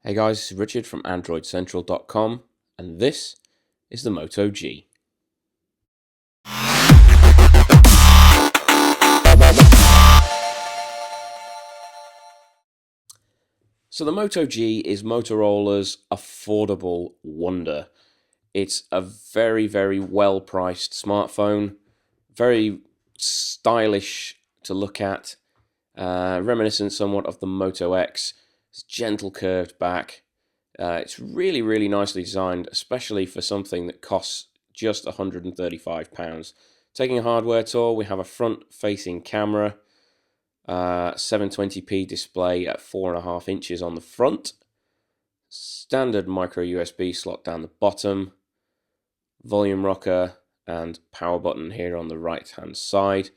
Hey guys, this is Richard from AndroidCentral.com, and this is the Moto G. So the Moto G is Motorola's affordable wonder. It's a very, very well-priced smartphone, very stylish to look at, reminiscent somewhat of the Moto X. It's gentle curved back. It's really, really nicely designed, especially for something that costs just £135. Taking a hardware tour, we have a front-facing camera, 720p display at 4.5 inches on the front, standard micro USB slot down the bottom, volume rocker and power button here on the right hand side.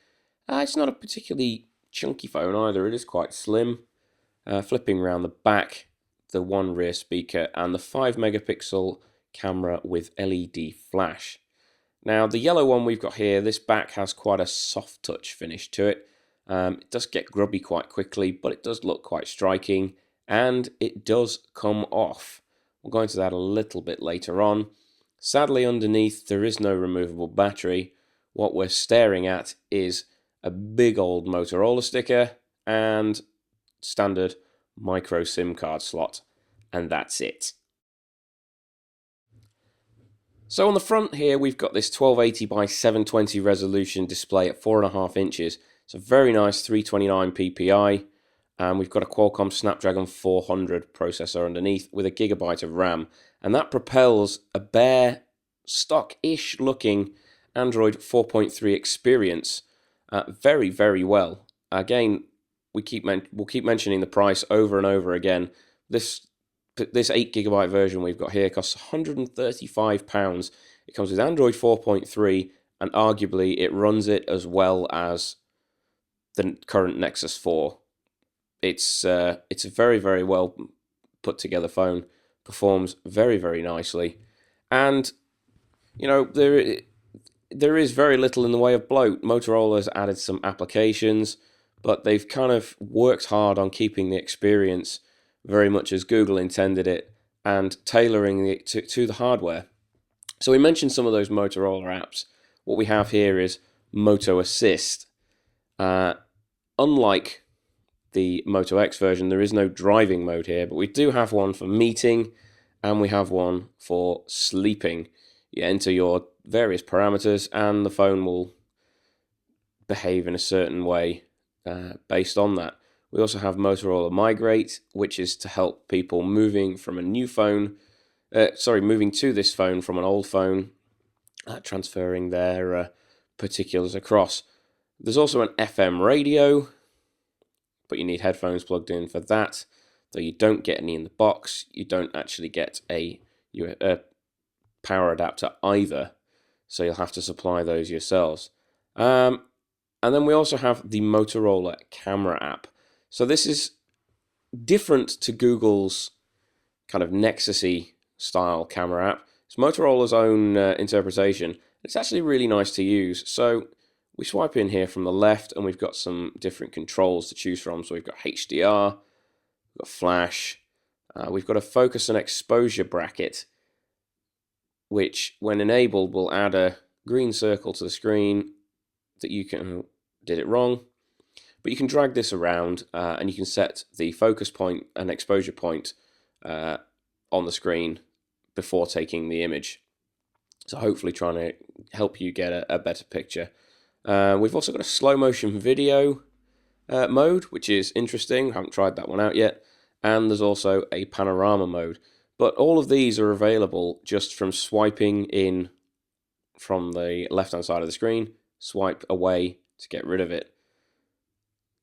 It's not a particularly chunky phone either, it is quite slim. Flipping around the back, the one rear speaker and the 5 megapixel camera with LED flash. Now the yellow one we've got here, this back has quite a soft touch finish to it. It does get grubby quite quickly, but it does look quite striking and it does come off. We'll go into that a little bit later on. Sadly, underneath there is no removable battery. What we're staring at is a big old Motorola sticker and standard micro SIM card slot, and that's it. So on the front here we've got this 1280 by 720 resolution display at 4.5 inches. It's a very nice 329 ppi, and we've got a Qualcomm Snapdragon 400 processor underneath with a gigabyte of RAM, and that propels a bare stock-ish looking Android 4.3 experience very, very well. Again, we'll keep mentioning the price over and over again. This 8GB version we've got here costs £135. It comes with Android 4.3, and arguably it runs it as well as the current Nexus 4. It's a very, very well put together phone. Performs very, very nicely, and you know there is very little in the way of bloat. Motorola's added some applications, but they've kind of worked hard on keeping the experience very much as Google intended it and tailoring it to the hardware. So we mentioned some of those Motorola apps. What we have here is Moto Assist. Unlike the Moto X version, there is no driving mode here, but we do have one for meeting and we have one for sleeping. You enter your various parameters and the phone will behave in a certain way based on that. We also have Motorola Migrate, which is to help people moving from a new phone, moving to this phone from an old phone, transferring their particulars across. There's also an FM radio, but you need headphones plugged in for that. Though you don't get any in the box, you don't actually get a power adapter either, so you'll have to supply those yourselves. And then we also have the Motorola camera app. So this is different to Google's kind of Nexus-y style camera app. It's Motorola's own interpretation. It's actually really nice to use. So we swipe in here from the left and we've got some different controls to choose from. So we've got HDR, we've got flash, we've got a focus and exposure bracket, which when enabled will add a green circle to the screen that you can, did it wrong, but you can drag this around and you can set the focus point and exposure point on the screen before taking the image. So hopefully trying to help you get a better picture. We've also got a slow motion video mode, which is interesting. I haven't tried that one out yet. And there's also a panorama mode. But all of these are available just from swiping in from the left-hand side of the screen, swipe away to get rid of it.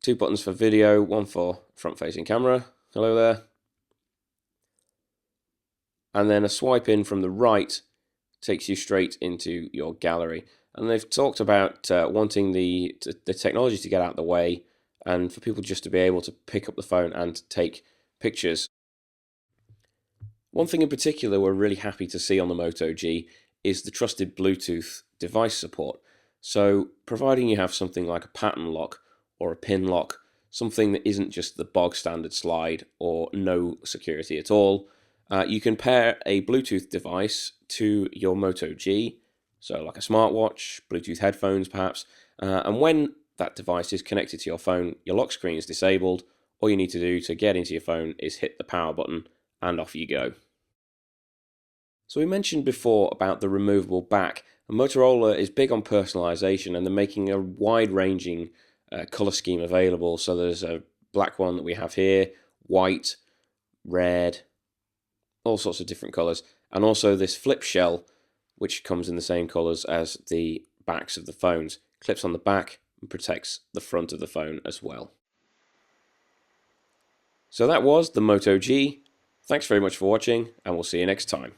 2 buttons for video, one for front-facing camera. Hello there. And then a swipe in from the right takes you straight into your gallery. And they've talked about wanting the technology to get out of the way and for people just to be able to pick up the phone and take pictures. One thing in particular we're really happy to see on the Moto G is the trusted Bluetooth device support. So providing you have something like a pattern lock or a pin lock, something that isn't just the bog standard slide or no security at all. You can pair a Bluetooth device to your Moto G, so like a smartwatch, Bluetooth headphones perhaps, and when that device is connected to your phone, your lock screen is disabled. All you need to do to get into your phone is hit the power button and off you go. So we mentioned before about the removable back, and Motorola is big on personalization, and they're making a wide-ranging color scheme available. So there's a black one that we have here, white, red, all sorts of different colors, and also this flip shell, which comes in the same colors as the backs of the phones. Clips on the back and protects the front of the phone as well. So that was the Moto G. Thanks very much for watching, and we'll see you next time.